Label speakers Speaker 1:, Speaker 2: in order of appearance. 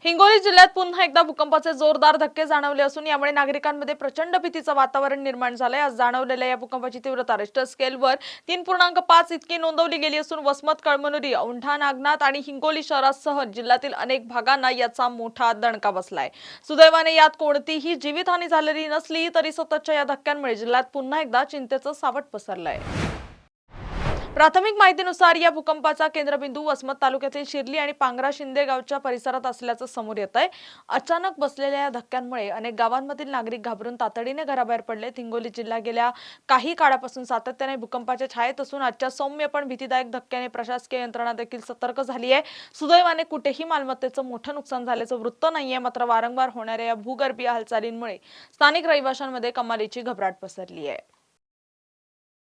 Speaker 1: हिंगोली जिल्ह्यात पुन्हा एकदा भूकंपाचे जोरदार धक्के जाणवले असून यामुळे नागरिकांमध्ये प्रचंड भीतीचं वातावरण निर्माण झालंय। आज जाणवलेल्या या भूकंपाची तीव्रता रिश्टर स्केलवर 3.5 इतकी नोंदवली गेली असून वसमत, कळमनुरी, औंढा नागनाथ आणि हिंगोली शहरासह जिल्ह्यातील अनेक भागांना याचा मोठा दणका बसलाय। सुदैवाने यात कोणतीही जीवितहानी झालेली नसली तरी सततच्या या धक्क्यांमुळे जिल्ह्यात पुन्हा एकदा चिंतेचं सावट पसरलंय। प्राथमिक माहितीनुसार या भूकंपाचा केंद्रबिंदू वसमत तालुक्यातील शिर्ली आणि पांगरा शिंदे गावच्या परिसरात असल्याचं समोर येत आहे। अचानक बसलेल्या या धक्क्यांमुळे अनेक गावांमधील नागरिक घाबरून तातडीने घराबाहेर पडले। हिंगोली जिल्हा गेल्या काही काळापासून सातत्याने भूकंपाच्या छायेत असून आजच्या सौम्य पण भीतीदायक धक्क्याने प्रशासकीय यंत्रणा देखील सतर्क झाली आहे। सुदैवाने कुठेही मालमत्तेचं मोठं नुकसान झाल्याचं वृत्त नाहीये, मात्र वारंवार होणाऱ्या या भूगर्भीय हालचालींमुळे स्थानिक रहिवाशांमध्ये कमालीची घबराट पसरली आहे।